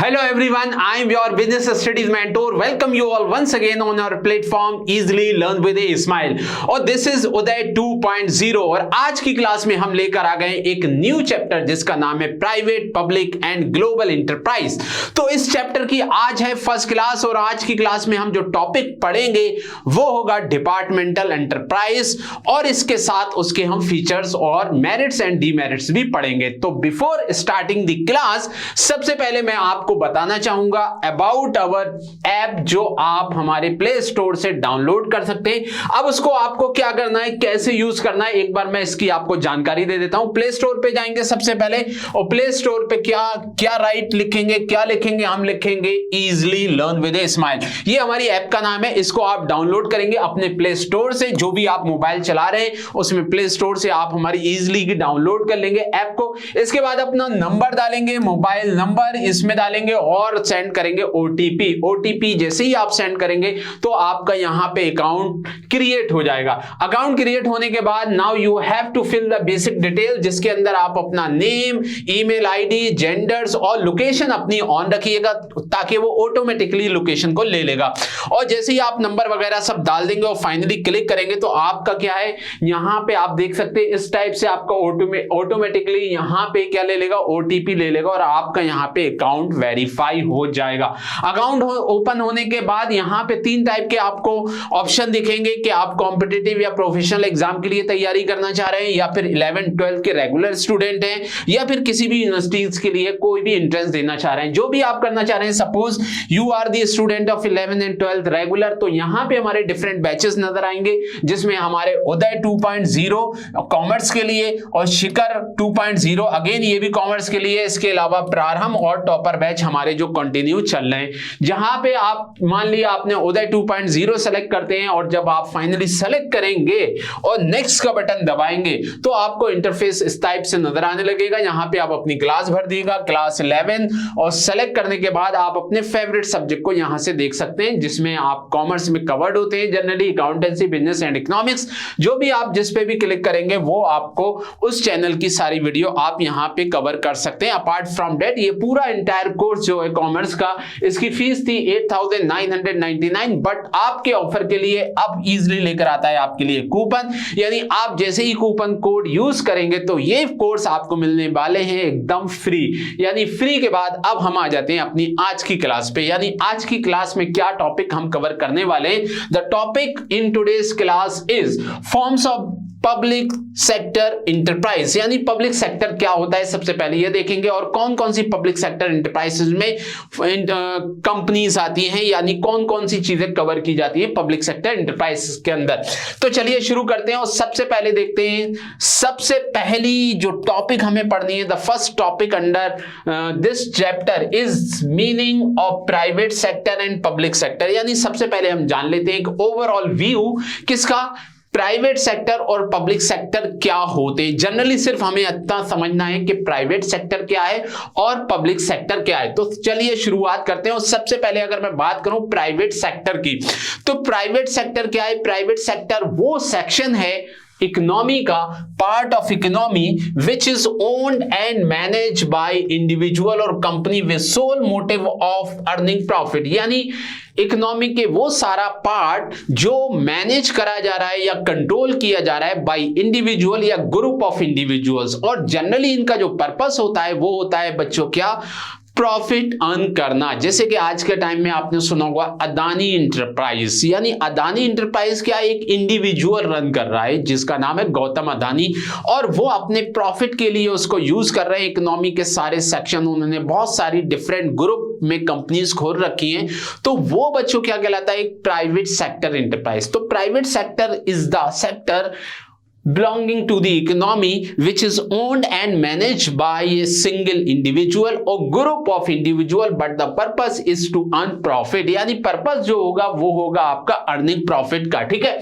Hello everyone, I am your business studies mentor. Welcome you all once again on our platform Easily Learn with Ismail और this is उदय 2.0 और आज की class में हम लेकर आ गए एक न्यू चैप्टर जिसका नाम है private public and global enterprise. तो इस चैप्टर की आज है फर्स्ट क्लास और आज की क्लास में हम जो टॉपिक पढ़ेंगे वो होगा डिपार्टमेंटल एंटरप्राइज और इसके साथ उसके हम फीचर्स और मेरिट्स एंड डीमेरिट्स भी पढ़ेंगे। तो बिफोर स्टार्टिंग द क्लास सबसे पहले मैं आपको बताना चाहूंगा अबाउट आवर ऐप जो आप हमारे प्ले स्टोर से डाउनलोड कर सकते हैं। अब उसको आपको क्या करना है, कैसे यूज करना है, एक बार मैं इसकी आपको जानकारी दे देता हूं। प्ले स्टोर पे जाएंगे सबसे पहले और प्ले स्टोर पे क्या राइट लिखेंगे, क्या लिखेंगे, हम लिखेंगे इजली लर्न विद स्माइल। ये हमारी ऐप का नाम है। इसको आप डाउनलोड करेंगे अपने प्ले स्टोर से, जो भी आप मोबाइल चला रहे हैं उसमें प्ले स्टोर से आप हमारी इजली की डाउनलोड कर लेंगे ऐप को। इसके बाद अपना नंबर डालेंगे, मोबाइल नंबर इसमें डालेंगे और सेंड करेंगे ओटीपी जैसे ही आप सेंड करेंगे तो आपका यहां पे अकाउंट क्रिएट हो जाएगा। अकाउंट क्रिएट होने के बाद now you have to fill the basic detail जिसके अंदर आप अपना नेम, ईमेल आईडी, जेंडर्स और लोकेशन अपनी ऑन रखिएगा ताकि वो ऑटोमेटिकली लोकेशन को ले लेगा। और जैसे ही आप नंबर वगैरह सब डाल देंगे और फाइनली क्लिक करेंगे तो आपका क्या है, यहां पे आप देख सकते हैं इस टाइप से आपका ऑटोमेटिकली यहां पे क्या ले लेगा, ओटीपी ले लेगा और आपका यहां पे अकाउंट वेरीफाई हो जाएगा। अकाउंट ओपन होने के बाद यहां पे तीन टाइप के आपको ऑप्शन दिखेंगे कि आप कॉम्पिटिटिव या प्रोफेशनल एग्जाम के लिए तैयारी करना चाह रहे हैं या फिर 11-12 के रेगुलर स्टूडेंट हैं या फिर किसी भी यूनिवर्सिटीज के लिए कोई भी एंट्रेंस देना चाह रहे हैं। जो भी आप करना चाह रहे हैं, suppose you are the student of 11 and 12 regular, तो यहां पे हमारे डिफरेंट बैचेस नजर आएंगे जिसमें हमारे उदय 2.0 कॉमर्स के लिए और शिखर 2.0 अगेन ये भी कॉमर्स के लिए, इसके अलावा प्रारंभ और टॉपर बैच हमारे जो कंटिन्यू चल रहे हैं। जहां पे आप मान लिया आपने उदय 2.0 सेलेक्ट करते हैं और जब आप फाइनली सेलेक्ट करेंगे और नेक्स्ट का बटन दबाएंगे तो आपको इंटरफेस इस टाइप से नजर आने लगेगा। यहां पे आप अपनी क्लास भर दीजिएगा, क्लास 11, और सेलेक्ट करने के बाद आप अपने फेवरेट सब्जेक्ट को यहां से देख सकते हैं जिसमें आप कॉमर्स में कवर्ड होते हैं, generally accountancy, business and economics. जो भी आप जिस पे भी क्लिक करेंगे वो आपको उस चैनल की सारी वीडियो आप यहां पे कवर कर सकते हैं। अपार्ट फ्रॉम दैट ये पूरा एंटायर कोर्स जो है कॉमर्स का, इसकी फीस थी 8,999, बट आपके ऑफर के लिए अब इजीली लेकर आता है आपके लिए कूपन, यानी आप जैसे ही कूपन कोड यूज करेंगे तो ये कोर्स आपको मिलने वाले हैं एकदम फ्री। यानी फ्री के बाद अब हम आ जाते हैं अपनी आज की क्लास पे। यानी आज की क्लास में क्या टॉपिक हम कवर करने वाले हैं। The topic in today's class is forms of public sector enterprise, यानी पब्लिक सेक्टर क्या होता है सबसे पहले ये देखेंगे और कौन कौन सी पब्लिक सेक्टर इंटरप्राइजेस में कंपनीज आती हैं, यानी कौन कौन सी चीजें कवर की जाती है पब्लिक सेक्टर इंटरप्राइज के अंदर। तो चलिए शुरू करते हैं और सबसे पहले देखते हैं, सबसे पहली जो टॉपिक हमें पढ़नी है, the first topic under this chapter is meaning of private sector and public sector. यानी सबसे पहले हम जान लेते हैं एक ओवरऑल व्यू किसका, प्राइवेट सेक्टर और पब्लिक सेक्टर क्या होते हैं। जनरली सिर्फ हमें इतना समझना है कि प्राइवेट सेक्टर क्या है और पब्लिक सेक्टर क्या है। तो चलिए शुरुआत करते हैं और सबसे पहले अगर मैं बात करूं प्राइवेट सेक्टर की, तो प्राइवेट सेक्टर क्या है। प्राइवेट सेक्टर वो सेक्शन है इकोनॉमी का, part of economy which is owned and manage by individual और company with sole motive of earning profit. यानी इकोनॉमी के वो सारा पार्ट जो मैनेज करा जा रहा है या कंट्रोल किया जा रहा है बाय इंडिविजुअल या ग्रुप ऑफ इंडिविजुअल्स, और जनरली इनका जो पर्पस होता है वो होता है बच्चों क्या, प्रॉफिट अर्न करना। जैसे कि आज के टाइम में आपने सुना होगा अदानी इंटरप्राइज, यानी अदानी इंटरप्राइज क्या, एक इंडिविजुअल रन कर रहा है जिसका नाम है गौतम अदानी और वो अपने प्रॉफिट के लिए उसको यूज कर रहे हैं। इकोनॉमी के सारे सेक्शन उन्होंने बहुत सारी डिफरेंट ग्रुप में कंपनीज खोल रखी हैं, तो वो बच्चों क्या कहलाता है, एक प्राइवेट सेक्टर इंटरप्राइज। तो private sector is the sector belonging to the economy which is owned and managed by a single individual or group of individual but the purpose is to earn profit। यानी purpose जो होगा वो होगा आपका earning profit का। ठीक है,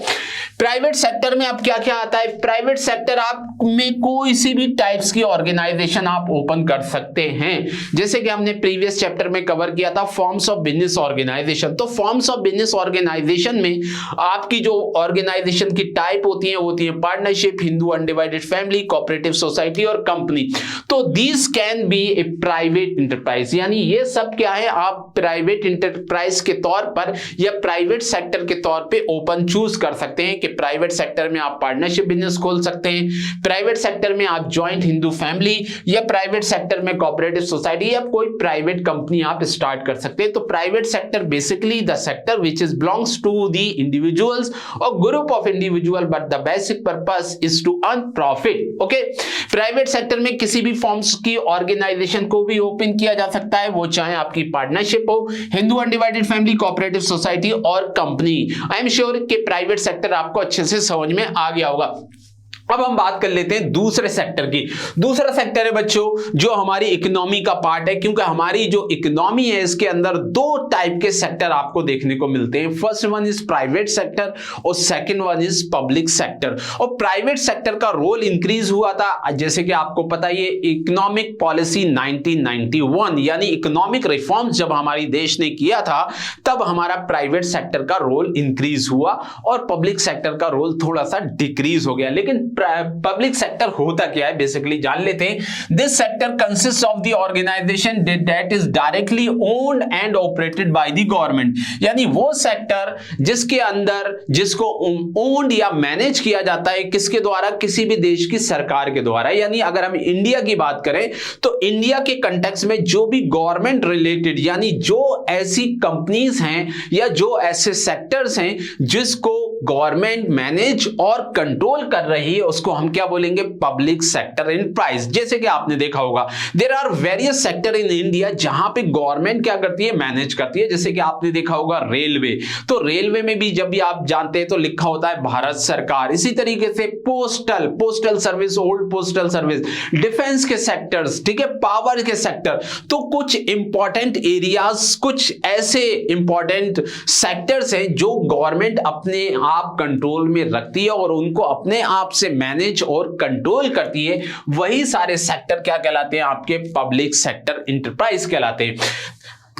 private sector में अब क्या क्या आता है। प्राइवेट सेक्टर आप में कोई सी भी टाइप्स की ऑर्गेनाइजेशन आप ओपन कर सकते हैं, जैसे कि हमने प्रीवियस चैप्टर में कवर किया था फॉर्म्स ऑफ बिजनेस ऑर्गेनाइजेशन। तो फॉर्म्स ऑफ बिजनेस ऑर्गेनाइजेशन में आपकी जो ऑर्गेनाइजेशन की टाइप होती है partner partnership, Hindu undivided family, cooperative society और कंपनी। तो this can be A private enterprise, यानी ये सब क्या है, आप प्राइवेट इंटरप्राइज के तौर पर या प्राइवेट सेक्टर के तौर पे ओपन चूज कर सकते हैं कि प्राइवेट सेक्टर में आप पार्टनरशिप बिजनेस खोल सकते हैं, प्राइवेट सेक्टर में आप जॉइंट हिंदू फैमिली, या प्राइवेट सेक्टर में कोऑपरेटिव सोसाइटी या कोई प्राइवेट कंपनी आप स्टार्ट कर सकते हैं। तो private sector basically the sector which is belongs to the individuals और group of individual but the basic purpose is to earn profit. Okay, private sector में किसी भी फॉर्म्स की ऑर्गेनाइजेशन को भी ओपन किया जा सकता है, वो चाहे आपकी पार्टनरशिप हो, Hindu undivided family, cooperative society और कंपनी। आई एम श्योर कि प्राइवेट सेक्टर आपको अच्छे से समझ में आ गया होगा। अब हम बात कर लेते हैं दूसरे सेक्टर की। दूसरा सेक्टर है बच्चों जो हमारी इकोनॉमी का पार्ट है, क्योंकि हमारी जो इकोनॉमी है इसके अंदर दो टाइप के सेक्टर आपको देखने को मिलते हैं। First one is private sector और second one is public sector. और प्राइवेट सेक्टर का रोल इंक्रीज हुआ था, जैसे कि आपको पता है इकोनॉमिक पॉलिसी 1991 यानी इकोनॉमिक रिफॉर्म्स जब हमारी देश ने किया था तब हमारा प्राइवेट सेक्टर का रोल इंक्रीज हुआ और पब्लिक सेक्टर का रोल थोड़ा सा डिक्रीज हो गया। लेकिन पब्लिक सेक्टर होता क्या है बेसिकली जान लेते हैं। This sector consist of the organization that is directly owned and operated by the government, यानी वो सेक्टर जिसके अंदर जिसको ओन्ड या मैनेज किया जाता है किसके द्वारा, किसी भी देश की सरकार के द्वारा। यानी अगर हम इंडिया की बात करें तो इंडिया के कंटेक्स्ट में जो भी गवर्नमेंट रिलेटेड यानी जो ऐसी कंपनीज हैं या जो ऐसे सेक्टर्स हैं जिसको गवर्नमेंट मैनेज और कंट्रोल कर रही है उसको हम क्या बोलेंगे, पब्लिक सेक्टर एंटरप्राइज। जैसे कि आपने देखा होगा there are various sector in India जहां पे गवर्नमेंट क्या करती है, मैनेज करती है। जैसे कि आपने देखा होगा रेलवे, तो रेलवे में भी जब भी आप जानते हैं तो लिखा होता है भारत सरकार। इसी तरीके से postal service, old postal service, defence के सेक्टर्स, ठीक है, पावर के सेक्टर। तो कुछ इंपॉर्टेंट एरियाज, कुछ ऐसे इंपॉर्टेंट सेक्टर्स हैं जो गवर्नमेंट अपने आप कंट्रोल में रखती है और उनको अपने आप से मैनेज और कंट्रोल करती है। वही सारे सेक्टर क्या कहलाते हैं, आपके पब्लिक सेक्टर एंटरप्राइज कहलाते हैं।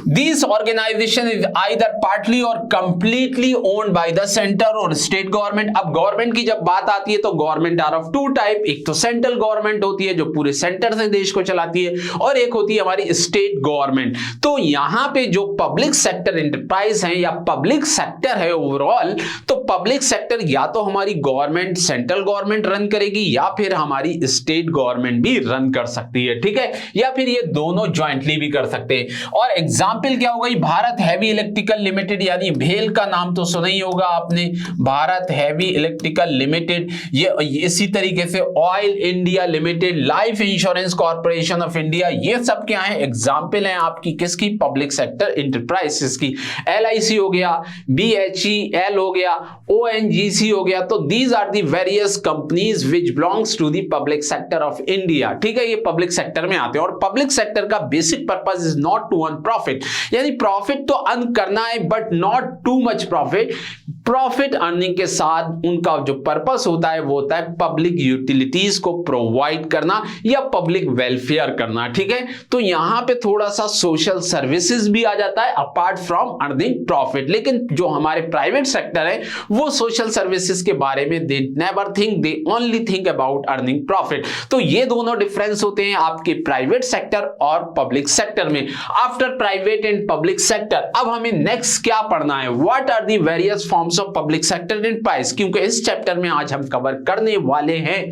These organization is either partly or completely owned by the center और state government। अब गवर्नमेंट की जब बात आती है तो government are of two type, एक तो सेंट्रल गवर्नमेंट होती है जो पूरे सेंटर से देश को चलाती है और एक होती है हमारी स्टेट गवर्नमेंट। तो यहां पे जो पब्लिक सेक्टर एंटरप्राइज है या पब्लिक सेक्टर है ओवरऑल, तो पब्लिक सेक्टर या तो हमारी गवर्नमेंट, सेंट्रल गवर्नमेंट रन करेगी या फिर हमारी स्टेट गवर्नमेंट भी रन कर सकती है, ठीक है, या फिर ये दोनों ज्वाइंटली भी कर सकते हैं। और एग्जाम्पल क्या होगा, भारत हैवी इलेक्ट्रिकल लिमिटेड, यानी भेल का नाम तो सुना ही होगा आपने, भारत हैवी इलेक्ट्रिकल लिमिटेड। ये इसी तरीके से oil India limited, life insurance corporation of India, ये सब क्या है, एग्जाम्पल है आपकी किसकी, पब्लिक सेक्टर इंटरप्राइजेस की। LIC हो गया, BHEL हो गया, ONGC हो गया। तो these are the various companies which belongs to the public sector of India, ठीक है, ये पब्लिक सेक्टर में आते हैं। और पब्लिक सेक्टर का basic purpose is not to earn profit, यानी प्रॉफिट तो अर्न करना है but not too much profit. Profit earning के साथ उनका जो पर्पस होता है वो होता है पब्लिक यूटिलिटीज को प्रोवाइड करना या पब्लिक वेलफेयर करना, ठीक है। तो यहां पे थोड़ा सा सोशल सर्विसेज भी आ जाता है अपार्ट फ्रॉम अर्निंग प्रॉफिट। लेकिन जो हमारे प्राइवेट सेक्टर है वो सोशल सर्विसेज के बारे में they never think, they only think about earning profit. तो ये दोनों डिफरेंस होते हैं आपके प्राइवेट सेक्टर और पब्लिक सेक्टर में। After private and public sector अब हमें नेक्स्ट क्या पढ़ना है, what are the various forms of public sector enterprise, क्योंकि इस चैप्टर में आज हम कवर करने वाले हैं,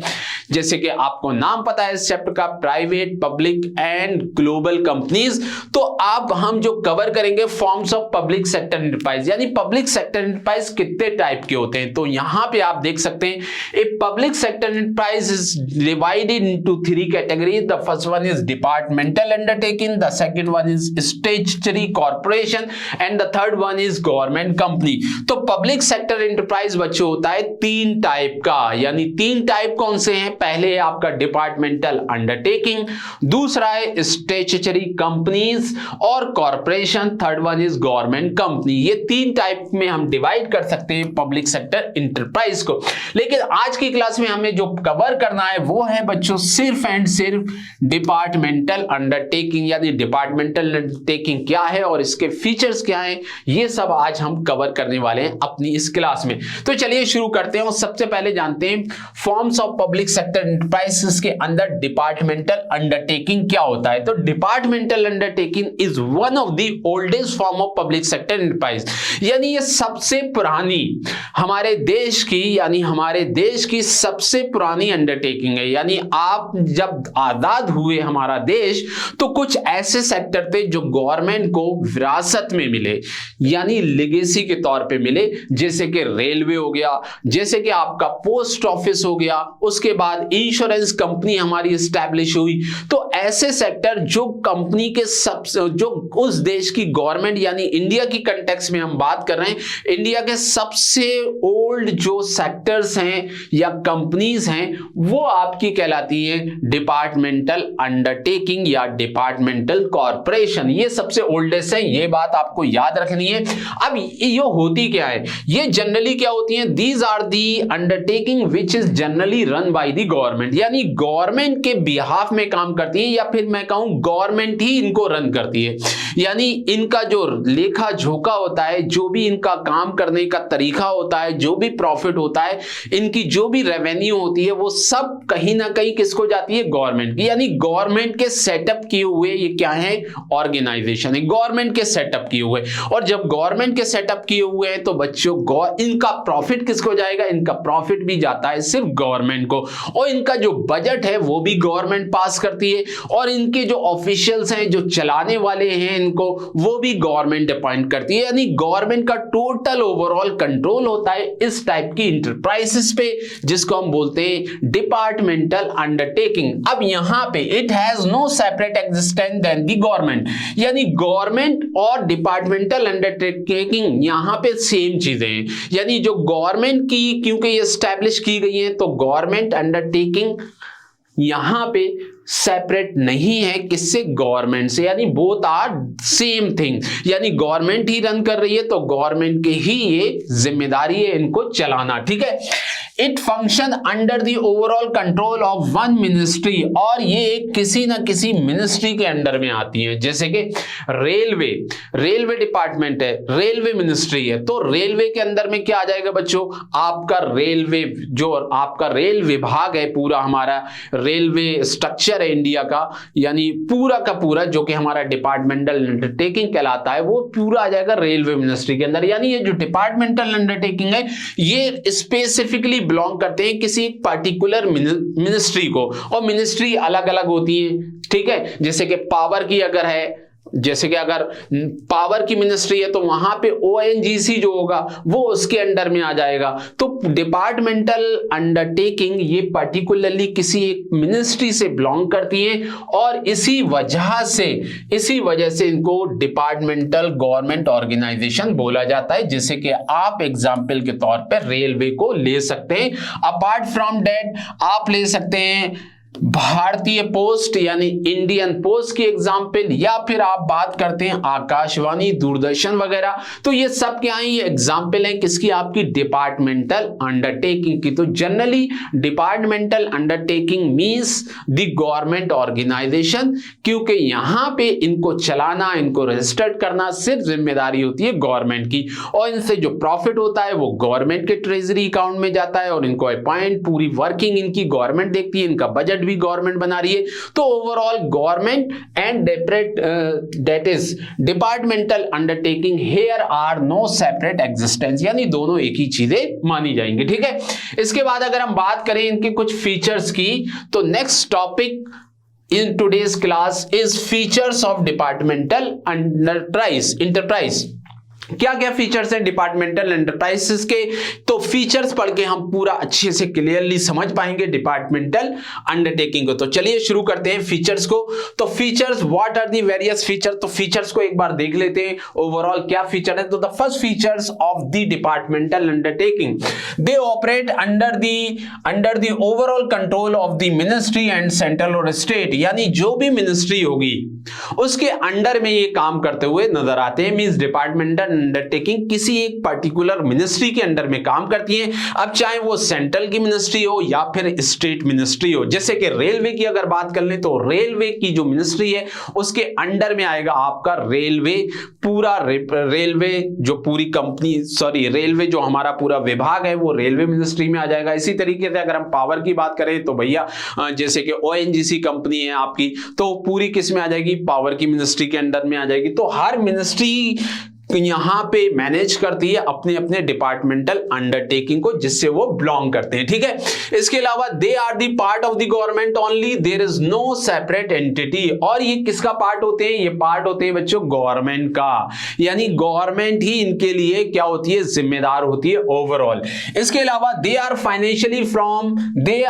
जैसे कि आपको नाम पता है इस चैप्टर का, private, public and global companies. तो अब हम जो कवर करेंगे forms of public sector enterprise, यानी पब्लिक सेक्टर एंटरप्राइज कितने टाइप के होते हैं। तो यहां पे आप देख सकते हैं a public sector enterprise is divided into 3 categories. The first one is departmental undertaking, the second one is statutory corporation and the third one is government company. तो पब्लिक सेक्टर एंटरप्राइज बच्चों होता है 3 टाइप का, यानी 3 type कौन से हैं, पहले है आपका डिपार्टमेंटल अंडरटेकिंग, दूसरा है स्टैट्यूटरी कंपनीज और corporation, third one is government company. ये 3 टाइप में हम डिवाइड कर सकते हैं पब्लिक सेक्टर एंटरप्राइज को। लेकिन आज की क्लास में हमें जो कवर करना है वो है बच्चों सिर्फ एंड सिर्फ डिपार्टमेंटल अंडरटेकिंग, यानी डिपार्टमेंटल अंडरटेकिंग क्या है और इसके फीचर्स क्या हैं, ये सब आज हम कवर करने वाले हैं। अब अपनी इस क्लास में। तो चलिए शुरू करते हैं और सबसे पहले जानते हैं forms of public sector enterprises के अंदर डिपार्टमेंटल अंडरटेकिंग क्या होता है। तो departmental undertaking is one of the oldest form of public sector enterprise, यानी ये सबसे पुरानी हमारे देश की सबसे पुरानी अंडरटेकिंग है। यानी आप जब आजाद हुए हमारा देश तो कुछ ऐसे सेक्टर थे जो गवर्नमेंट को विरासत में मिले, यानी लेगेसी के तौर पे मिले, जैसे कि रेलवे हो गया, जैसे कि आपका पोस्ट ऑफिस हो गया, उसके बाद इंश्योरेंस कंपनी हमारी एस्टैब्लिश हुई। तो ऐसे सेक्टर जो कंपनी के जो उस देश की गवर्नमेंट यानी इंडिया की कंटेक्स्ट में हम बात कर रहे हैं, इंडिया के सबसे ओल्ड जो सेक्टर्स हैं या कंपनीज हैं वो आपकी कहलाती है डिपार्टमेंटल अंडरटेकिंग या डिपार्टमेंटल कॉर्पोरेशन। ये सबसे ओल्डेस्ट है, ये बात आपको याद रखनी है। अब ये होती क्या है, ये जनरली क्या होती है, these are the undertaking which is generally run by the government, यानी गवर्नमेंट के बिहाफ में काम करती है, या फिर मैं कहूं गवर्नमेंट ही इनको रन करती है। यानी इनका जो लेखा जोखा होता है, जो भी इनका काम करने का तरीका होता है, जो भी प्रॉफिट होता है, इनकी जो भी रेवेन्यू होती है, वो सब कहीं ना कहीं किसको जाती है, गवर्नमेंट की। यानी गवर्नमेंट के सेटअप किए हुए ये क्या है, ऑर्गेनाइजेशन है, गवर्नमेंट के सेटअप किए हुए। और जब गवर्नमेंट के सेटअप किए हुए हैं तो बच्चों इनका प्रॉफिट किसको जाएगा, इनका प्रॉफिट भी जाता है सिर्फ गवर्नमेंट को, और इनका जो बजट है वो भी गवर्नमेंट पास करती है, और इनके जो ऑफिशियल्स हैं, जो चलाने वाले हैं इनको, वो भी गवर्नमेंट अपॉइंट करती है। यानी गवर्नमेंट का टोटल ओवरऑल कंट्रोल होता है इस टाइप की इंटरप्राइजेस पे, जिसको हम बोलते हैं डिपार्टमेंटल अंडरटेकिंग। अब यहां पे it has no separate existence than the government, यानी गवर्नमेंट और डिपार्टमेंटल अंडरटेकिंग यहां पे सेम चीजें हैं। यानी जो गवर्नमेंट की क्योंकि ये एस्टैब्लिश की गई है, तो गवर्नमेंट अंडरटेकिंग यहां पे सेपरेट नहीं है किससे, गवर्नमेंट से, यानी बोथ आर सेम थिंग। यानी गवर्नमेंट ही रन कर रही है तो गवर्नमेंट की ही ये जिम्मेदारी है इनको चलाना, ठीक है। It function under the overall control of one ministry, और ये किसी ना किसी मिनिस्ट्री के अंडर में आती है, जैसे कि रेलवे डिपार्टमेंट है, रेलवे मिनिस्ट्री है, तो रेलवे के अंदर में क्या आ जाएगा बच्चों, आपका रेलवे, जो आपका रेल विभाग है, पूरा हमारा रेलवे स्ट्रक्चर है इंडिया का, यानी पूरा का पूरा जो कि हमारा डिपार्टमेंटल अंडरटेकिंग कहलाता है, वो पूरा आ जाएगा रेलवे मिनिस्ट्री के अंदर। यानी ये जो डिपार्टमेंटल अंडरटेकिंग है ये स्पेसिफिकली बिलोंग करते हैं किसी एक पर्टिकुलर मिनिस्ट्री को, और मिनिस्ट्री अलग अलग होती है, ठीक है। जैसे कि पावर की अगर है, जैसे कि अगर पावर की मिनिस्ट्री है तो वहां पे ओएनजीसी जो होगा वो उसके अंडर में आ जाएगा। तो डिपार्टमेंटल अंडरटेकिंग ये पर्टिकुलरली किसी एक मिनिस्ट्री से बिलोंग करती है, और इसी वजह से इनको डिपार्टमेंटल गवर्नमेंट ऑर्गेनाइजेशन बोला जाता है। जैसे कि आप एग्जांपल के तौर पर रेलवे को ले सकते हैं, अपार्ट फ्रॉम दैट आप ले सकते हैं भारतीय पोस्ट यानी इंडियन पोस्ट की एग्जाम्पल, या फिर आप बात करते हैं आकाशवाणी, दूरदर्शन वगैरह। तो ये सब क्या है, ये एग्जाम्पल है किसकी, आपकी डिपार्टमेंटल अंडरटेकिंग की। तो generally departmental undertaking means the government organization, क्योंकि यहां पे इनको चलाना, इनको रजिस्टर्ड करना सिर्फ जिम्मेदारी होती है गवर्नमेंट की, और इनसे जो प्रॉफिट होता है वो गवर्नमेंट के ट्रेजरी अकाउंट में जाता है, और इनको अपॉइंट, पूरी वर्किंग इनकी गवर्नमेंट देखती है, इनका बजट भी गवर्नमेंट बना रही है। तो overall government and that is departmental undertaking, here are no separate existence, यानी दोनों एक ही चीजें मानी जाएंगी, ठीक है। इसके बाद अगर हम बात करें इनके कुछ फीचर्स की, तो next topic in today's class is features of departmental enterprise। क्या क्या फीचर्स हैं डिपार्टमेंटल एंटरप्राइजेस के, तो फीचर्स पढ़ के हम पूरा अच्छे से क्लियरली समझ पाएंगे डिपार्टमेंटल अंडरटेकिंग को। तो चलिए शुरू करते हैं फीचर्स को। तो features, what are the various feature, तो फीचर्स को एक बार देख लेते हैं ओवरऑल क्या फीचर है। तो the first features of the departmental undertaking, they operate under the overall control of the ministry and central और स्टेट, यानी जो भी मिनिस्ट्री होगी उसके अंडर में ये काम करते हुए नजर आते हैं। मींस डिपार्टमेंटल अंडरटेकिंग किसी एक पर्टिकुलर मिनिस्ट्री के अंडर में काम करती है। अब चाहे वो सेंट्रल की मिनिस्ट्री हो या फिर स्टेट मिनिस्ट्री हो। जैसे कि रेलवे की अगर बात कर लें तो रेलवे की जो मिनिस्ट्री है उसके अंडर में आएगा आपका रेलवे, पूरा रेलवे जो पूरी कंपनी, सॉरी रेलवे जो हमारा पूरा विभाग है वो रेलवे मिनिस्ट्री में आ जाएगा। इसी तरीके से अगर हम पावर की बात करें तो भैया जैसे कि ओएनजीसी कंपनी है आपकी, तो पूरी किस में आ जाएगी, पावर की मिनिस्ट्री के अंडर में आ जाएगी। तो हर मिनिस्ट्री यहां पे मैनेज करती है अपने अपने डिपार्टमेंटल अंडरटेकिंग को जिससे वो बिलोंग करते हैं, ठीक है। इसके अलावा they are the part of the government only, there is no separate entity. और ये किसका पार्ट होते हैं, ये पार्ट होते हैं बच्चों गवर्नमेंट का, यानी गवर्नमेंट ही इनके लिए क्या होती है, जिम्मेदार होती है ओवरऑल। इसके अलावा they are financially from they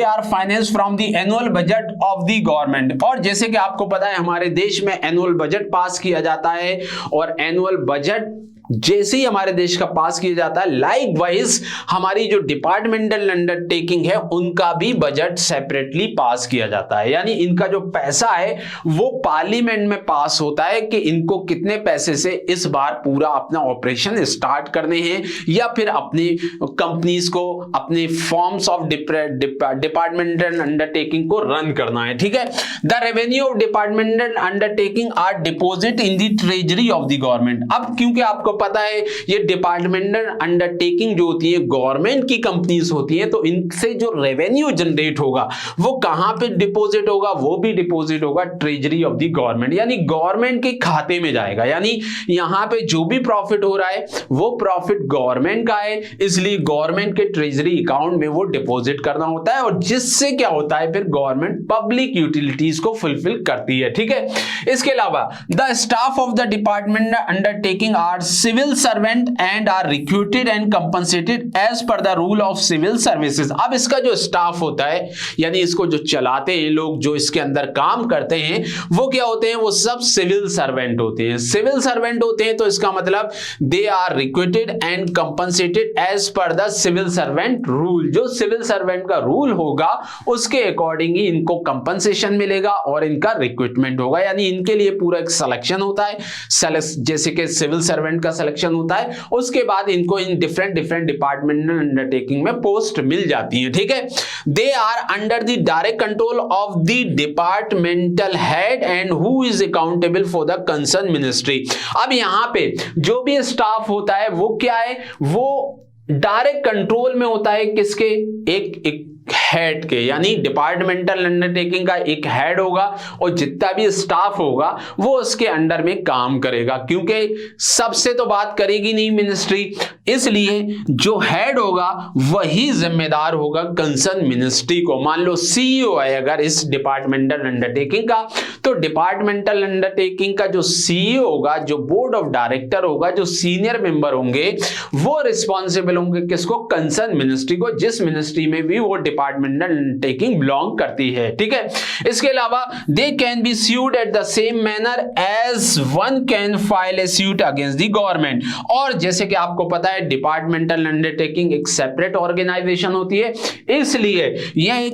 are finance from the annual budget of the government. और जैसे कि आपको पता है हमारे देश में एनुअल बजट पास किया जाता है और एनुअल बजट जैसे ही हमारे देश का पास किया जाता है, लाइकवाइज हमारी जो डिपार्टमेंटल अंडरटेकिंग है उनका भी बजट सेपरेटली पास किया जाता है। यानी इनका जो पैसा है वो पार्लियामेंट में पास होता है कि इनको कितने पैसे से इस बार पूरा अपना ऑपरेशन स्टार्ट करने हैं या फिर अपनी कंपनीज को अपने फॉर्म्स ऑफ डिपार्टमेंटल अंडरटेकिंग को रन करना है, ठीक है। The revenue of departmental undertaking are deposit in the treasury of the government. अब क्योंकि आपको पता है ये डिपार्टमेंटल अंडरटेकिंग जो होती है गवर्नमेंट की कंपनीज होती है, तो इनसे जो रेवेन्यू जनरेट होगा वो कहां पे डिपॉजिट होगा, वो भी डिपॉजिट होगा ट्रेजरी ऑफ द गवर्नमेंट, यानी गवर्नमेंट के खाते में जाएगा। यानी यहां पे जो भी प्रॉफिट हो रहा है वो प्रॉफिट गवर्नमेंट का है, इसलिए गवर्नमेंट के ट्रेजरी अकाउंट में वो डिपॉजिट करना होता है और जिससे क्या होता है फिर गवर्नमेंट पब्लिक यूटिलिटीज को फुलफिल करती है, ठीक है। इसके अलावा the staff of the department undertaking are civil servant and are recruited and compensated as per the rule of civil services। अब इसका जो स्टाफ होता है यानी इसको जो चलाते हैं लोग, जो इसके अंदर काम करते हैं वो क्या होते हैं, वो सब सिविल सर्वेंट होते हैं। सिविल सर्वेंट होते हैं तो इसका मतलब they are recruited and compensated as per the civil servant rule. जो सिविल सर्वेंट का रूल होगा उसके अकॉर्डिंग ही इनको कंपनसेशन मिलेगा और इनका रिक्रूटमेंट होगा। यानी इनके लिए पूरा एक सिलेक्शन होता है, जैसे कि सिविल सर्वेंट का सिलेक्शन होता है, उसके बाद इनको इन डिफरेंट डिपार्टमेंटल अंडरटेकिंग में पोस्ट मिल जाती है, ठीक है। They are under the direct control of the departmental head and who is accountable for the concern ministry. अब यहां पे जो भी स्टाफ होता है वो क्या है, वो डायरेक्ट कंट्रोल में होता है किसके, एक हेड के, यानी डिपार्टमेंटल अंडरटेकिंग का एक हेड होगा और जितना भी स्टाफ होगा वो उसके अंडर में काम करेगा, क्योंकि सबसे तो बात करेगी नहीं मिनिस्ट्री, इसलिए जो हेड होगा वही जिम्मेदार होगा कंसर्न मिनिस्ट्री को। मान लो सीईओ है अगर इस डिपार्टमेंटल अंडरटेकिंग का, तो डिपार्टमेंटल अंडरटेकिंग का जो सीईओ होगा, जो बोर्ड ऑफ डायरेक्टर होगा, जो सीनियर मेंबर होंगे वो रिस्पॉन्सिबल होंगे किसको, कंसर्न मिनिस्ट्री को, जिस मिनिस्ट्री में भी वो डिपार्टमेंटल अंडरटेकिंग बिलोंग करती है, ठीक है। इसके अलावा they can be sued at the same manner as one can file a suit against the government. और जैसे कि आपको पता है डिपार्टमेंटल अंडरटेकिंग एक सेपरेट ऑर्गेनाइजेशन होती है, इसलिए यह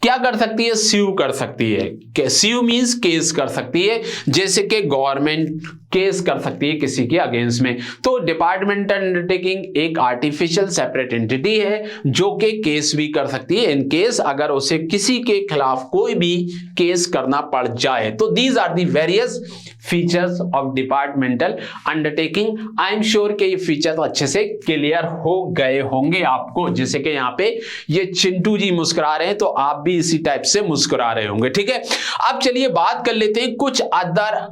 क्या कर सकती है, स्यू कर सकती है। स्यू मींस केस कर सकती है, जैसे कि गवर्नमेंट केस कर सकती है किसी के अगेंस्ट में। तो डिपार्टमेंटल अंडरटेकिंग एक आर्टिफिशियल सेपरेट एंटिटी है जो कि केस भी कर सकती है इन केस अगर उसे किसी के खिलाफ कोई भी केस करना पड़ जाए। तो these are the various features of departmental undertaking. I am sure कि ये फीचर्स अच्छे से क्लियर हो गए होंगे आपको। जैसे कि यहाँ पे ये चिंटू जी मुस्कुरा रहे हैं तो आप भी इसी टाइप से मुस्कुरा रहे होंगे, ठीक है। अब चलिए बात कर लेते हैं कुछ other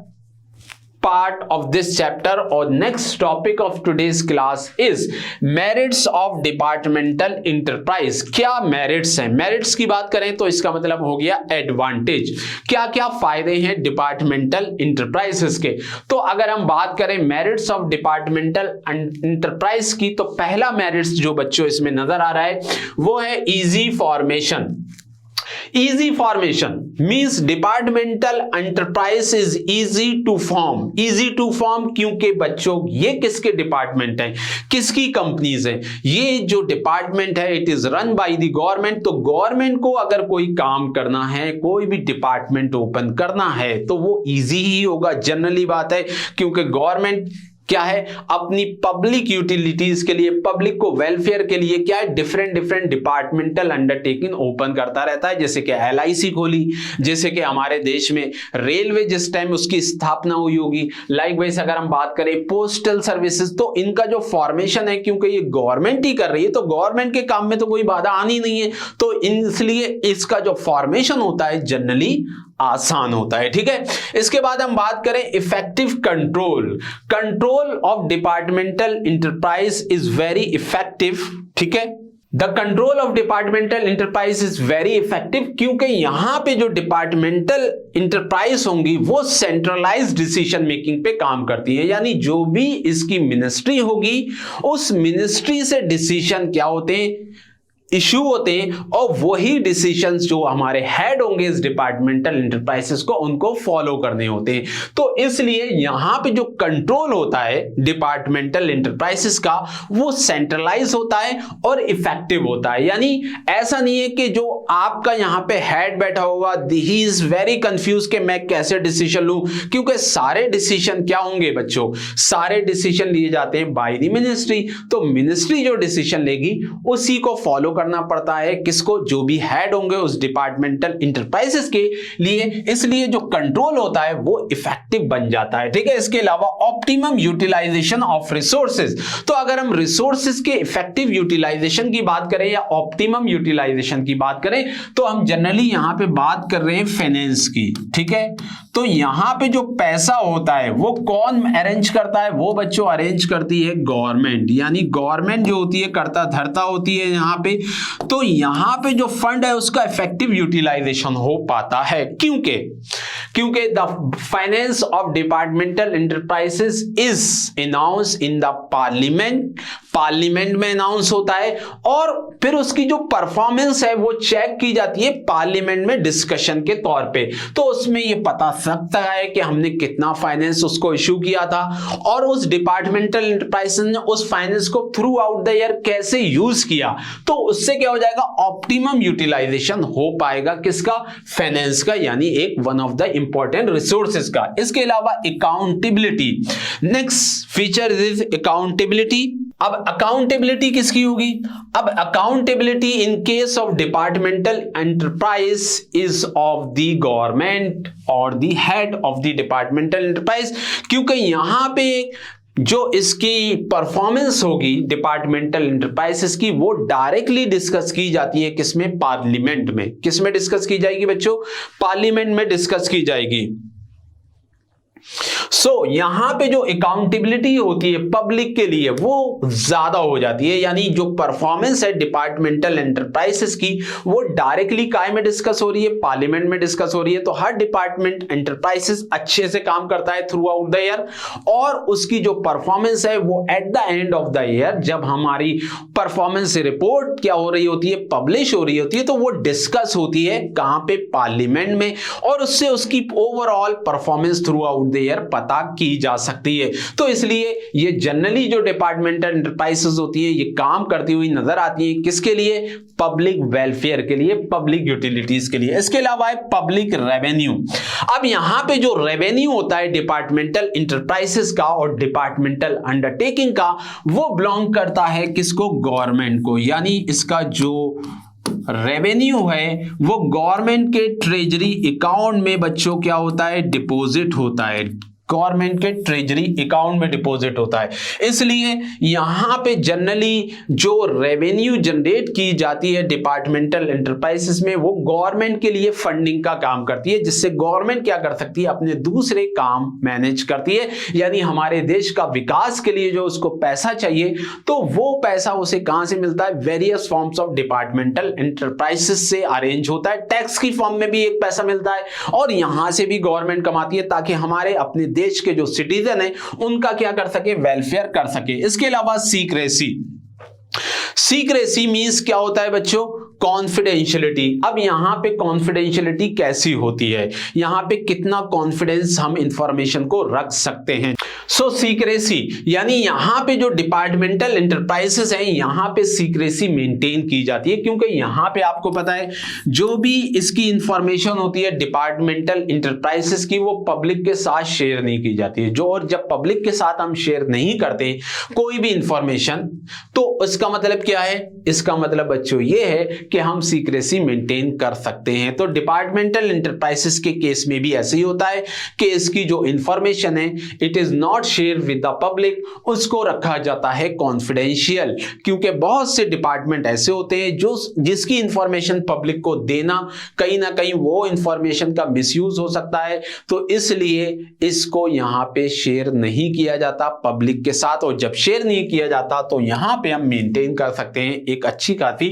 part of this chapter और next topic of today's class is merits of departmental enterprise। क्या merits हैं? merits की बात करें तो इसका मतलब हो गया advantage। क्या क्या फायदे हैं डिपार्टमेंटल इंटरप्राइजेस के? तो अगर हम बात करें merits of departmental enterprise की, तो पहला merits जो बच्चों इसमें नजर आ रहा है वो है easy formation। Easy formation means departmental enterprise is easy to form। easy to form क्योंकि बच्चों ये किसके डिपार्टमेंट हैं, किसकी कंपनीज हैं? ये जो डिपार्टमेंट है it is run by the government. तो गवर्नमेंट को अगर कोई काम करना है, कोई भी डिपार्टमेंट ओपन करना है तो वो इजी ही होगा, जनरली बात है, क्योंकि गवर्नमेंट क्या है, अपनी पब्लिक यूटिलिटीज के लिए, पब्लिक को वेलफेयर के लिए क्या है, different different departmental undertaking open करता रहता है। जैसे कि LIC खोली, जैसे कि हमारे देश में रेलवे जिस टाइम उसकी स्थापना हुई होगी, लाइक वाइज अगर हम बात करें पोस्टल सर्विसेज, तो इनका जो फॉर्मेशन है, क्योंकि ये गवर्नमेंट ही कर रही है तो गवर्नमेंट के काम में तो कोई बाधा आनी नहीं है, तो इसलिए इसका जो फॉर्मेशन होता है जनरली आसान होता है। ठीक है, इसके बाद हम बात करें effective control of departmental enterprise is very effective. ठीक है, the control of departmental enterprise is very effective, क्योंकि यहां पे जो डिपार्टमेंटल इंटरप्राइज होंगी वो सेंट्रलाइज्ड डिसीजन मेकिंग पे काम करती है, यानी जो भी इसकी मिनिस्ट्री होगी उस मिनिस्ट्री से डिसीजन क्या होते हैं, इशू होते हैं, और वही डिसीजंस जो हमारे हेड होंगे इस डिपार्टमेंटल इंटरप्राइजेस को उनको फॉलो करने होते हैं। तो इसलिए यहां पे जो कंट्रोल होता है डिपार्टमेंटल इंटरप्राइजेस का वो सेंट्रलाइज होता है और इफेक्टिव होता है। यानी ऐसा नहीं है कि जो आपका यहां पे हेड बैठा होगा ही इज वेरी कंफ्यूज कि मैं कैसे डिसीजन लूं, क्योंकि सारे डिसीजन क्या होंगे बच्चों, सारे डिसीजन लिए जाते हैं बाय द मिनिस्ट्री। तो मिनिस्ट्री जो डिसीजन लेगी उसी को फॉलो करना पड़ता है, किसको, जो भी हेड होंगे उस डिपार्टमेंटल इंटरप्राइजेस के लिए। इसलिए जो कंट्रोल होता है वो इफेक्टिव बन जाता है। ठीक है, इसके अलावा ऑप्टिमम यूटिलाइजेशन ऑफ रिसोर्सेज, तो अगर हम रिसोर्सेज के इफेक्टिव यूटिलाइजेशन की बात करें या ऑप्टिमम यूटिलाइजेशन की बात करें तो हम जनरली यहां पे बात कर रहे हैं फाइनेंस की। ठीक है, तो यहां पे जो पैसा होता है वो कौन अरेंज करता है, वो बच्चों अरेंज करती है गवर्नमेंट, यानी गवर्नमेंट जो होती है कर्ता धर्ता होती है यहां पे। तो यहां पे जो फंड है उसका इफेक्टिव यूटिलाइजेशन हो पाता है, क्योंकि the finance of departmental enterprises is announce in the parliament में अनाउंस होता है, और फिर उसकी जो परफॉर्मेंस है वो चेक की जाती है पार्लियामेंट में डिस्कशन के तौर पे। तो उसमें ये पता सकता है कि हमने कितना फाइनेंस उसको इशू किया था और उस डिपार्टमेंटल इंटरप्राइज ने उस फाइनेंस को थ्रू आउट द ईयर कैसे यूज किया। तो उससे क्या हो जाएगा, ऑप्टिमम यूटिलाइजेशन हो पाएगा किसका, फाइनेंस का, यानी एक one of the important resources का। इसके अलावा accountability, next feature is accountability. अब अकाउंटेबिलिटी किसकी होगी, अब accountability in case of departmental enterprise is of the government और the head of the departmental enterprise, क्योंकि यहां पे जो इसकी परफॉर्मेंस होगी डिपार्टमेंटल इंटरप्राइजेस की वो डायरेक्टली डिस्कस की जाती है किसमें, पार्लियामेंट में। किसमें डिस्कस की जाएगी बच्चों, पार्लियामेंट में डिस्कस की जाएगी। यहां पे जो अकाउंटेबिलिटी होती है पब्लिक के लिए वो ज्यादा हो जाती है, यानी जो परफॉर्मेंस है डिपार्टमेंटल एंटरप्राइजेस की वो डायरेक्टली काय में डिस्कस हो रही है, पार्लियामेंट में डिस्कस हो रही है। तो हर डिपार्टमेंट एंटरप्राइजेस अच्छे से काम करता है थ्रू आउट द ईयर, और उसकी जो परफॉर्मेंस है वो at the end of the year जब हमारी परफॉर्मेंस रिपोर्ट क्या हो रही होती है, पब्लिश हो रही होती है, तो वो डिस्कस होती है कहां पे, पार्लियामेंट में, और उससे उसकी overall performance through out the year पता की जा सकती है। तो इसलिए ये जनरली जो डिपार्टमेंटल एंटरप्राइजेस होती है ये काम करती हुई नजर आती है किसके लिए, पब्लिक वेलफेयर के लिए, पब्लिक यूटिलिटीज के लिए। इसके अलावा है पब्लिक रेवेन्यू। अब यहां पे जो रेवेन्यू होता है डिपार्टमेंटल इंटरप्राइजेस का और डिपार्टमेंटल अंडरटेकिंग का वो बिलोंग करता है किसको, गवर्नमेंट को, यानी इसका जो रेवेन्यू है वो गवर्नमेंट के ट्रेजरी अकाउंट में बच्चों क्या होता है, डिपॉजिट होता है, गवर्नमेंट के ट्रेजरी अकाउंट में डिपॉजिट होता है। इसलिए यहां पे जनरली जो रेवेन्यू जनरेट की जाती है डिपार्टमेंटल एंटरप्राइजेस में वो गवर्नमेंट के लिए फंडिंग का काम करती है, जिससे गवर्नमेंट क्या कर सकती है, अपने दूसरे काम मैनेज करती है। यानी हमारे देश का विकास के लिए जो उसको पैसा चाहिए तो वो पैसा उसे कहां से मिलता है, various forms of departmental enterprises से अरेंज होता है। टैक्स की फॉर्म में भी एक पैसा मिलता है और यहां से भी गवर्नमेंट कमाती है ताकि हमारे अपने देश के जो सिटीजन है उनका क्या कर सके, वेलफेयर कर सके। इसके अलावा सीक्रेसी मींस क्या होता है बच्चों, कॉन्फिडेंशियलिटी। अब यहां पे कॉन्फिडेंशियलिटी कैसी होती है, यहां पे कितना कॉन्फिडेंस हम इंफॉर्मेशन को रख सकते हैं। सो सीक्रेसी यानी यहां पे जो डिपार्टमेंटल इंटरप्राइजेस हैं यहां पे सीक्रेसी मेंटेन की जाती है, क्योंकि यहां पे आपको पता है जो भी इसकी इंफॉर्मेशन होती है डिपार्टमेंटल इंटरप्राइजेस की वो पब्लिक के साथ शेयर नहीं की जाती है। जो और जब पब्लिक के साथ हम शेयर नहीं करते कोई भी इंफॉर्मेशन, तो इसका मतलब क्या है? इसका मतलब बच्चों ये है कि हम सीक्रेसी मेंटेन कर सकते हैं। तो डिपार्टमेंटल इंटरप्राइजेस के केस में भी ऐसे ही होता है कि इसकी जो इंफॉर्मेशन है it is not share with the public, उसको रखा जाता है कॉन्फिडेंशियल, क्योंकि बहुत से डिपार्टमेंट ऐसे होते हैं जो जिसकी इंफॉर्मेशन पब्लिक को देना कहीं ना कहीं वो इंफॉर्मेशन का मिसयूज हो सकता है, तो इसलिए इसको यहां पे शेयर नहीं किया जाता पब्लिक के साथ। और जब शेयर नहीं किया जाता तो यहां पे हम मेंटेन कर सकते हैं एक अच्छी खासी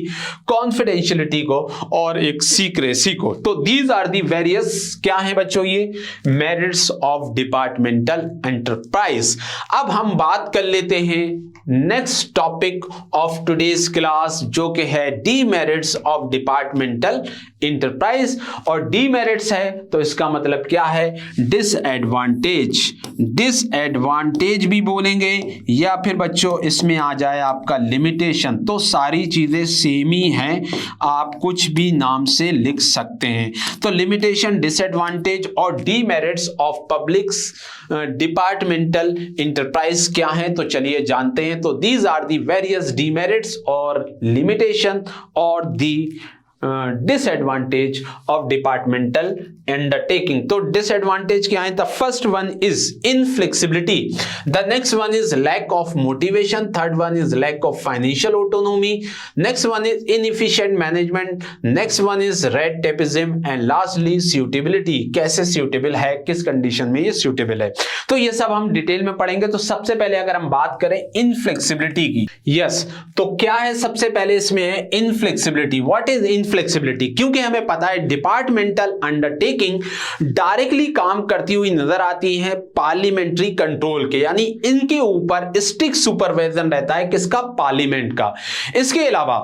कॉन्फिडेंशियलिटी को और एक सीक्रेसी को। तो दीज आर दी वेरियस क्या है बच्चों, ये मेरिट्स ऑफ डिपार्टमेंटल एंटरप्राइज। अब हम बात कर लेते हैं next topic of today's class, जो कि है डीमेरिट्स ऑफ डिपार्टमेंटल इंटरप्राइज। और डीमेरिट्स है तो इसका मतलब क्या है? डिसएडवांटेज। डिसएडवांटेज भी बोलेंगे या फिर बच्चों इसमें आ जाए आपका लिमिटेशन। तो सारी चीजें सेम ही हैं, आप कुछ भी नाम से लिख सकते हैं। तो लिमिटेशन, डिसएडवांटेज और demerits of publics departmental enterprise क्या है, तो चलिए जानते हैं। तो these are the various demerits और लिमिटेशन और the disadvantage of departmental undertaking. तो डिसएडवांटेज क्या है? The first one is inflexibility, the next one is lack of motivation, third one is lack of financial autonomy, next one is inefficient management, next one is red tapism and lastly suitability. कैसे suitable है, किस condition में ये suitable है, तो ये सब हम डिटेल में पढ़ेंगे। तो सबसे पहले अगर हम बात करें इनफ्लेक्सिबिलिटी की, यस, तो क्या है सबसे पहले इसमें है इनफ्लेक्सिबिलिटी। What is inflexibility? क्योंकि हमें पता है डिपार्टमेंटल अंडरटेकिंग डायरेक्टली काम करती हुई नजर आती है पार्लियामेंट्री कंट्रोल के, यानी इनके ऊपर स्ट्रिक्ट सुपरविजन रहता है किसका? पार्लियामेंट का। इसके अलावा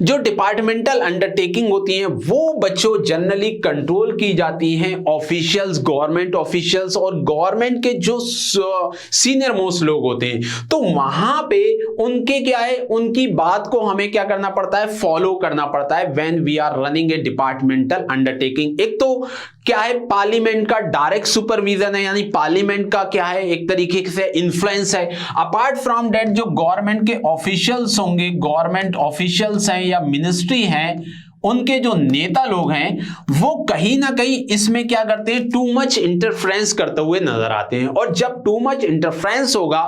जो डिपार्टमेंटल अंडरटेकिंग होती हैं वो बच्चों जनरली कंट्रोल की जाती हैं ऑफिशियल्स, गवर्नमेंट ऑफिशियल्स और गवर्नमेंट के जो सीनियर मोस्ट लोग होते हैं। तो वहां पे उनके क्या है, उनकी बात को हमें क्या करना पड़ता है? फॉलो करना पड़ता है when we are running a departmental undertaking. एक तो क्या है, पार्लियामेंट का डायरेक्ट सुपरविजन है, यानी पार्लियामेंट का क्या है, एक तरीके से इन्फ्लुएंस है। अपार्ट फ्रॉम दैट जो गवर्नमेंट के ऑफिशियल्स होंगे, गवर्नमेंट ऑफिशियल्स हैं या मिनिस्ट्री हैं, उनके जो नेता लोग हैं वो कहीं ना कहीं इसमें क्या करते हैं? टू मच इंटरफेरेंस करते हुए नजर आते हैं। और जब टू मच इंटरफेरेंस होगा,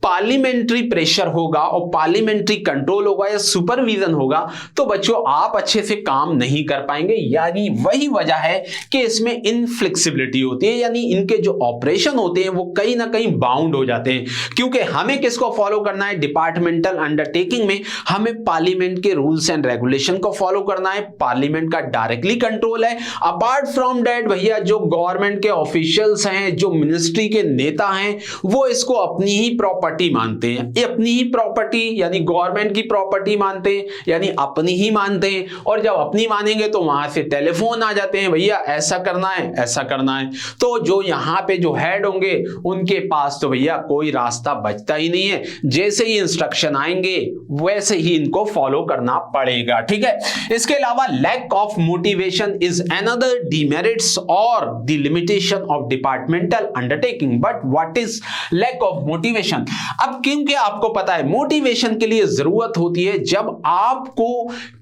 पार्लियामेंट्री प्रेशर होगा और पार्लियामेंट्री कंट्रोल होगा या सुपरविजन होगा, तो बच्चों आप अच्छे से काम नहीं कर पाएंगे। यानी वही वजह है कि इसमें इनफ्लेक्सिबिलिटी होती है, यानी इनके जो ऑपरेशन होते हैं वो कहीं ना कहीं बाउंड हो जाते हैं। क्योंकि हमें किसको फॉलो करना है? डिपार्टमेंटल अंडरटेकिंग में हमें पार्लियामेंट के रूल्स एंड रेगुलेशन को फॉलो करना है, पार्लियामेंट का डायरेक्टली कंट्रोल है। अपार्ट फ्रॉम दैट भैया जो गवर्नमेंट के ऑफिशियल्स हैं, जो मिनिस्ट्री के नेता हैं, वो इसको अपनी ही प्रॉपर्टी मानते हैं। ये अपनी ही प्रॉपर्टी यानी गवर्नमेंट की प्रॉपर्टी मानते हैं, यानी अपनी ही मानते हैं। और जब अपनी मानेंगे तो वहां से टेलीफोन आ जाते हैं, भैया ऐसा करना है, ऐसा करना है। तो जो यहां पे जो हेड होंगे उनके पास तो भैया कोई रास्ता बचता ही नहीं है, जैसे ही इंस्ट्रक्शन आएंगे वैसे ही इनको फॉलो करना पड़ेगा। ठीक है। इसके अलावा lack of motivation is another demerits or the limitation of departmental undertaking. But what is lack of motivation? अब क्योंकि आपको पता है मोटिवेशन के लिए जरूरत होती है जब आपको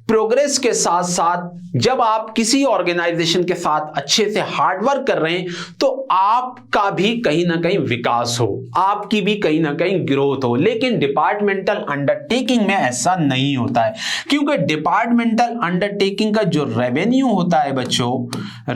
प्रोग्रेस के साथ साथ, जब आप किसी ऑर्गेनाइजेशन के साथ अच्छे से हार्डवर्क कर रहे हैं तो आपका भी कहीं ना कहीं विकास हो, आपकी भी कहीं ना कहीं ग्रोथ हो। लेकिन डिपार्टमेंटल अंडरटेकिंग में ऐसा नहीं होता है, क्योंकि डिपार्टमेंटल अंडरटेकिंग का जो रेवेन्यू होता है बच्चों,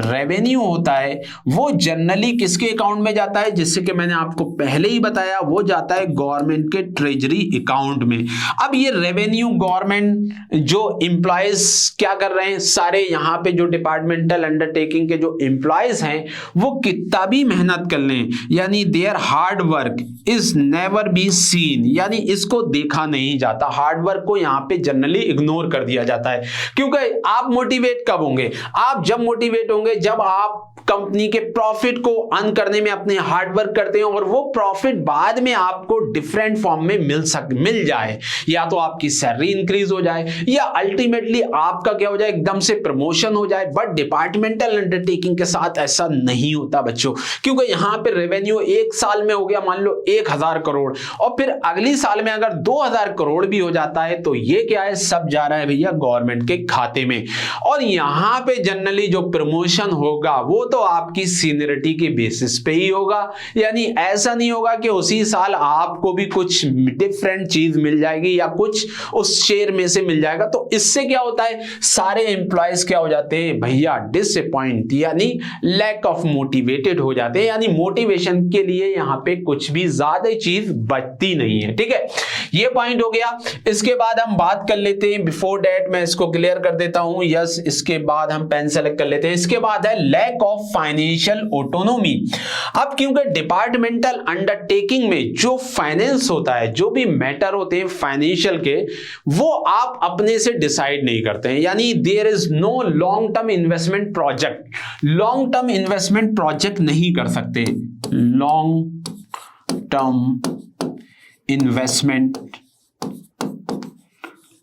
रेवेन्यू होता है वो जनरली किसके अकाउंट में जाता है? जिससे कि मैंने आपको पहले ही बताया, वो जाता है गवर्नमेंट के ट्रेजरी अकाउंट में। अब ये रेवेन्यू गवर्नमेंट जो एम्प्लॉयज क्या कर रहे हैं, सारे यहां पे जो डिपार्टमेंटल अंडरटेकिंग के जो एम्प्लॉयज हैं वो कितना भी मेहनत कर लें, यानी there hard work is never be seen, यानी इसको देखा नहीं जाता। हार्ड वर्क को यहां पे जनरली इग्नोर कर दिया जाता है। क्योंकि आप मोटिवेट कब होंगे? आप जब मोटिवेट होंगे जब आप कंपनी के प्रॉफिट को अर्न करने में अपने हार्डवर्क करते हैं और वो प्रॉफिट बाद में आपको डिफरेंट फॉर्म में मिल जाए, या तो आपकी सैलरी इंक्रीज हो जाए या अल्टीमेटली आपका क्या हो जाए, एकदम से प्रमोशन हो जाए। बट डिपार्टमेंटल अंडरटेकिंग के साथ ऐसा नहीं होता बच्चों, क्योंकि यहां पे रेवेन्यू एक साल में हो गया मान लो 1000 करोड़ और फिर अगली साल में अगर 2000 करोड़ भी हो जाता है तो ये क्या है, सब जा रहा है भैया गवर्नमेंट के खाते में। और यहां पे जनरली जो प्रमोशन होगा वो तो आपकी सीनियरिटी के बेसिस पे ही होगा, यानी ऐसा नहीं होगा कि उसी साल आपको भी कुछ डिफरेंट चीज मिल जाएगी या कुछ उस शेयर में से मिल जाएगा। तो इससे क्या होता है, सारे एम्प्लॉयज क्या हो जाते हैं भैया, डिसअपॉइंट यानी लैक ऑफ मोटिवेटेड हो जाते हैं, यानी मोटिवेशन के लिए यहां पे कुछ भी ज्यादा चीज बचती नहीं है। ठीक है, ये पॉइंट हो गया। इसके बाद हम बात कर लेते हैं, बिफोर दैट मैं इसको क्लियर कर देता हूं, यस, इसके बाद हम पेन सेलेक्ट कर लेते हैं। इसके बाद है लैक ऑफ फाइनेंशियल ऑटोनोमी। अब क्योंकि डिपार्टमेंटल अंडरटेकिंग में जो फाइनेंस होता है, जो भी मैटर होते हैं फाइनेंशियल के, वो आप अपने से डिसाइड नहीं करते हैं, यानी there is no long term investment project. Long term investment project नहीं कर सकते, लॉन्ग टर्म इन्वेस्टमेंट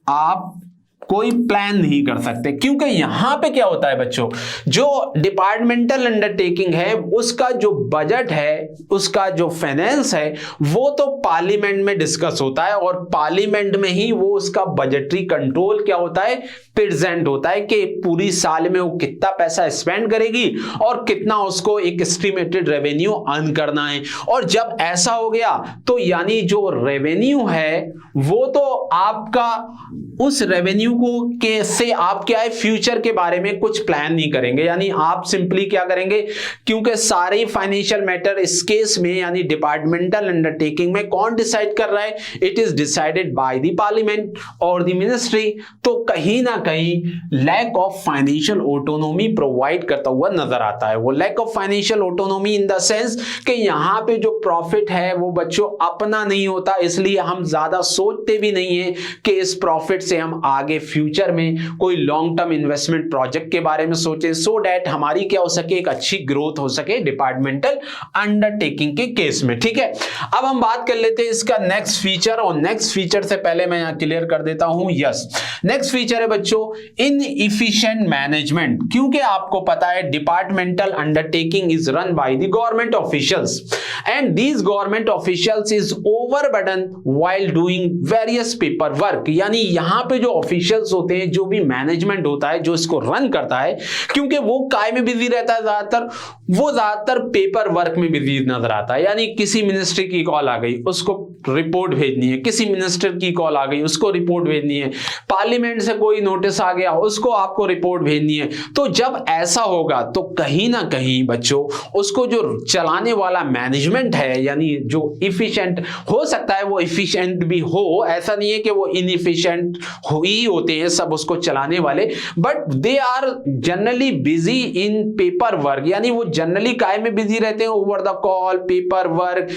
आप कोई प्लान नहीं कर सकते, क्योंकि यहां पे क्या होता है बच्चों, जो डिपार्टमेंटल अंडरटेकिंग है उसका जो बजट है, उसका जो फाइनेंस है, वो तो पार्लियामेंट में डिस्कस होता है और पार्लियामेंट में ही वो उसका बजटरी कंट्रोल क्या होता है, प्रेजेंट होता है कि पूरी साल में वो कितना पैसा स्पेंड करेगी और कितना उसको एक एस्टिमेटेड रेवेन्यू अर्न करना है। और जब ऐसा हो गया तो यानी जो रेवेन्यू है वो तो आपका, उस रेवेन्यू को के से आप क्या है, फ्यूचर के बारे में कुछ प्लान नहीं करेंगे, यानी आप सिंपली क्या करेंगे, क्योंकि सारे फाइनेंशियल मैटर इस केस में यानी डिपार्टमेंटल अंडरटेकिंग में कौन डिसाइड कर रहा है, it is decided by the parliament और द मिनिस्ट्री। तो कहीं ना कहीं lack of financial autonomy provide करता हुआ नजर आता है। वो lack of financial autonomy in the sense कि यहां पे जो प्रॉफिट है वो बच्चों अपना नहीं होता, इसलिए हम ज्यादा सोचते भी नहीं है कि इस प्रॉफिट से हम आगे फ्यूचर में कोई लॉन्ग टर्म इन्वेस्टमेंट प्रोजेक्ट के बारे में सोचें, सो दैट हमारी क्या हो सके, एक अच्छी ग्रोथ हो सके डिपार्टमेंटल अंडरटेकिंग के केस में। ठीक है, अब हम बात कर लेते हैं इसका नेक्स्ट फीचर, और नेक्स्ट फीचर से पहले मैं यहां क्लियर कर देता हूं, यस, नेक्स्ट फीचर है बच्चों इनएफिशिएंट मैनेजमेंट। क्योंकि आपको पता है departmental undertaking is run by the government officials and these government officials is overburden while doing various paper work. यानी यहां पे जो ऑफिशियल्स होते हैं, जो भी मैनेजमेंट होता है जो इसको रन करता है, क्योंकि वो काय में बिजी रहता है ज्यादातर, वो ज्यादातर पेपर वर्क में बिजी नजर आता है। यानी किसी मिनिस्ट्री की कॉल आ गई, उसको रिपोर्ट भेजनी है, किसी मिनिस्टर की कॉल आ गई, उसको रिपोर्ट भेजनी है, पार्लियामेंट से कोई नोटिस आ गया, उसको आपको रिपोर्ट भेजनी है। तो जब ऐसा होगा तो कहीं ना कहीं बच्चों उसको जो चलाने वाला मैनेजमेंट है, यानी जो इफिशिएंट हो सकता है वो इफिशिएंट भी हो, ऐसा नहीं है कि वो इनइफिशिएंट ही होते हैं सब उसको चलाने वाले, but they are generally busy in paper work. यानी वो जनरली काय में बिजी रहते हैं, over the call, paper work,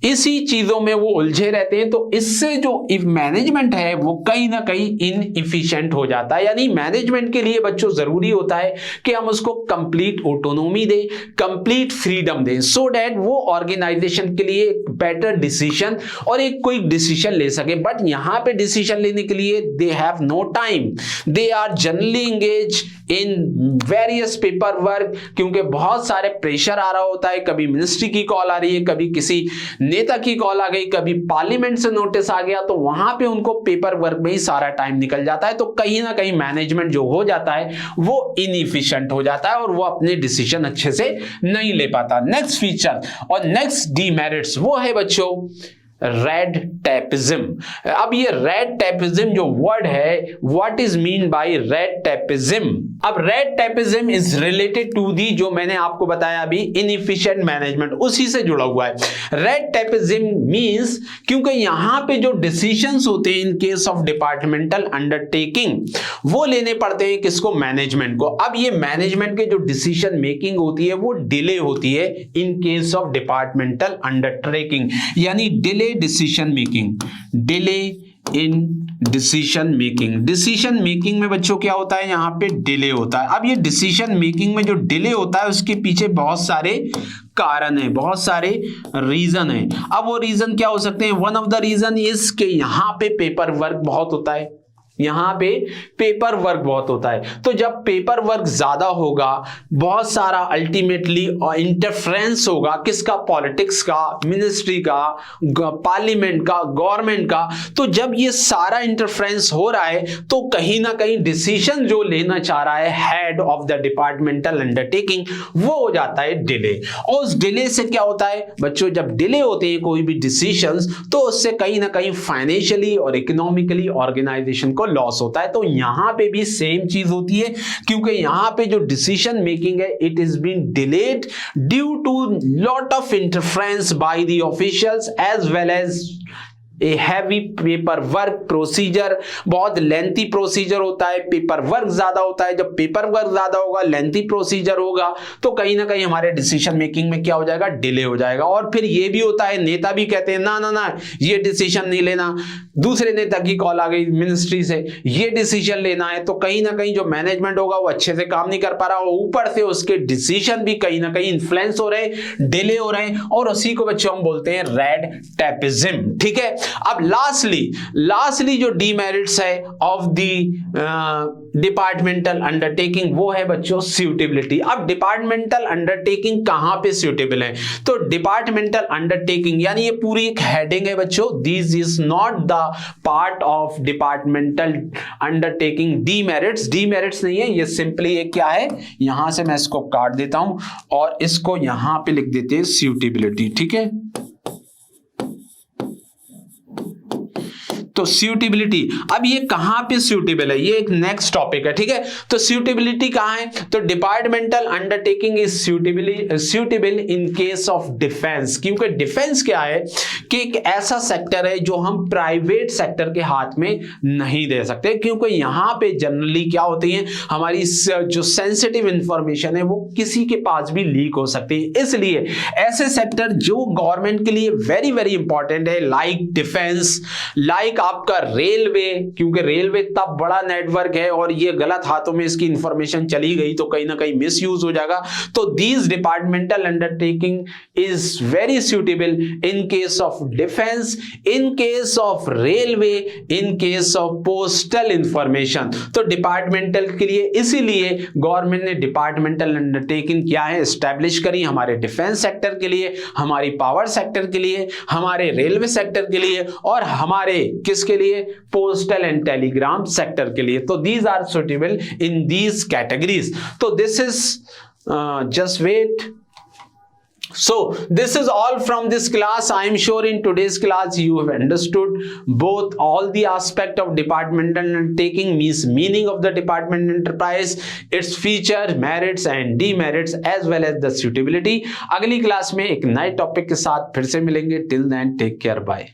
इसी चीजों में वो उलझे रहते हैं। तो इससे जो मैनेजमेंट है वो कहीं ना कहीं इनएफिशिएंट हो जाता है। यानी मैनेजमेंट के लिए बच्चों जरूरी होता है कि हम उसको कंप्लीट ऑटोनोमी दें, कंप्लीट फ्रीडम दें, सो दैट वो ऑर्गेनाइजेशन के लिए एक बेटर डिसीजन और एक क्विक डिसीजन ले सके। बट यहां पे डिसीजन लेने के लिए they have no time, they are generally engage in various paper work, क्योंकि बहुत सारे प्रेशर आ रहा होता है, कभी मिनिस्ट्री की कॉल आ रही है, कभी किसी नेता की कॉल आ गई, कभी पार्लियामेंट से नोटिस आ गया, तो वहां पे उनको पेपर वर्क में ही सारा टाइम निकल जाता है। तो कहीं ना कहीं मैनेजमेंट जो हो जाता है वो इनएफिशिएंट हो जाता है और वो अपने डिसीजन अच्छे से नहीं ले पाता। नेक्स्ट फीचर और नेक्स्ट डीमेरिट्स वो है बच्चों रेड टेपिज्म। अब ये रेड टेपिज्म जो वर्ड है, what is mean by red tapism? अब red tapism is related to the, जो मैंने आपको बताया अभी, इनएफिशिएंट मैनेजमेंट, उसी से जुड़ा हुआ है। रेड टेपिज्म मींस क्योंकि यहां पे जो डिसीजंस होते हैं इन केस ऑफ डिपार्टमेंटल अंडरटेकिंग, वो लेने पड़ते हैं किसको? मैनेजमेंट को। अब ये मैनेजमेंट के जो डिसीजन मेकिंग होती है वो डिले होती है in case of departmental undertaking, यानी delay decision making, delay in decision making. Decision making में बच्चों क्या होता है, यहाँ पे डिले होता है। अब ये डिसीजन मेकिंग में जो डिले होता है उसके पीछे बहुत सारे कारण है, बहुत सारे रीजन है। अब वो रीजन क्या हो सकते हैं, one of the reason is के यहाँ पे पेपर वर्क बहुत होता है, यहाँ पे पेपर वर्क बहुत होता है। तो जब पेपर वर्क ज्यादा होगा, बहुत सारा अल्टीमेटली इंटरफ्रेंस होगा, किसका, पॉलिटिक्स का, मिनिस्ट्री का, पार्लियामेंट का, गवर्नमेंट का। तो जब ये सारा इंटरफ्रेंस हो रहा है तो कहीं ना कहीं डिसीजन जो लेना चाह रहा है head of the departmental undertaking, वो हो जाता है डिले। और उस डिले से क्या होता है बच्चों, जब डिले होते हैं कोई भी डिसीजंस, तो उससे कहीं ना कहीं फाइनेंशियली और इकोनॉमिकली ऑर्गेनाइजेशन को लॉस होता है। तो यहां पे भी सेम चीज होती है, क्योंकि यहां पे जो डिसीजन मेकिंग है it is been delayed due to lot of interference by the officials as well as a heavy paper work procedure. बहुत लेंथी प्रोसीजर होता है, पेपर वर्क ज्यादा होता है। जब पेपर वर्क ज्यादा होगा, लेंथी प्रोसीजर होगा, तो कहीं ना कहीं हमारे डिसीजन मेकिंग में क्या हो जाएगा, डिले हो जाएगा। और फिर ये भी होता है, नेता भी कहते हैं ना ना ना ये डिसीजन नहीं लेना, दूसरे नेता की कॉल आ गई मिनिस्ट्री से, ये डिसीजन लेना है, तो कहीं ना कहीं जो मैनेजमेंट होगा वो अच्छे से काम नहीं कर पा रहा, ऊपर से उसके डिसीजन भी कहीं ना कहीं इन्फ्लुएंस हो रहे हैं, डिले हो रहे हैं, और उसी को बच्चों हम बोलते हैं रेड टेपिज्म। ठीक है। अब लास्टली जो डीमेरिट्स है ऑफ द डिपार्टमेंटल अंडरटेकिंग, वो है बच्चों सूटेबिलिटी। अब डिपार्टमेंटल अंडरटेकिंग कहां पे सूटेबल है, तो डिपार्टमेंटल अंडरटेकिंग यानी ये पूरी एक हेडिंग है बच्चों, this is not the part of departmental undertaking demerits नहीं है, ये सिंपली एक क्या है, यहां से मैं इसको काट देता हूं और इसको यहां पे लिख देते हैं सूटेबिलिटी। ठीक है, तो सूटेबिलिटी, अब ये कहां पे सूटेबल है, ये एक नेक्स्ट टॉपिक है। ठीक है, तो सूटेबिलिटी कहां है, तो departmental undertaking is suitable in case of defence. क्योंकि डिफेंस क्या है कि एक ऐसा सेक्टर है जो हम प्राइवेट सेक्टर के हाथ में नहीं दे सकते, क्योंकि यहां पे जनरली क्या होती है, हमारी जो सेंसिटिव इंफॉर्मेशन है वो किसी के पास भी लीक हो सकती है। इसलिए ऐसे सेक्टर जो गवर्नमेंट के लिए वेरी वेरी इंपॉर्टेंट है, लाइक डिफेंस, लाइक आपका रेलवे, क्योंकि रेलवे इतना बड़ा नेटवर्क है और ये गलत हाथों में इसकी इंफॉर्मेशन चली गई तो कहीं ना कहीं मिसयूज हो जाएगा। तो these departmental undertaking is very suitable in case of defence, in case of railway, in case of postal information. तो डिपार्टमेंटल के लिए इसीलिए गवर्नमेंट ने डिपार्टमेंटल अंडरटेकिंग क्या है, एस्टैब्लिश करी, हमारे डिफेंस सेक्टर के लिए, हमारी पावर सेक्टर के लिए, हमारे रेलवे सेक्टर के लिए, और हमारे किसके लिए, पोस्टल एंड टेलीग्राम सेक्टर के लिए। तो these are suitable in these categories. तो this is just wait. So this is all from this class. I am sure in today's class you have understood both all the aspect of departmental undertaking, means meaning of the department enterprise, its feature, merits and demerits as well as the suitability. अगली class में एक नए topic के साथ फिर से मिलेंगे. Till then take care, bye.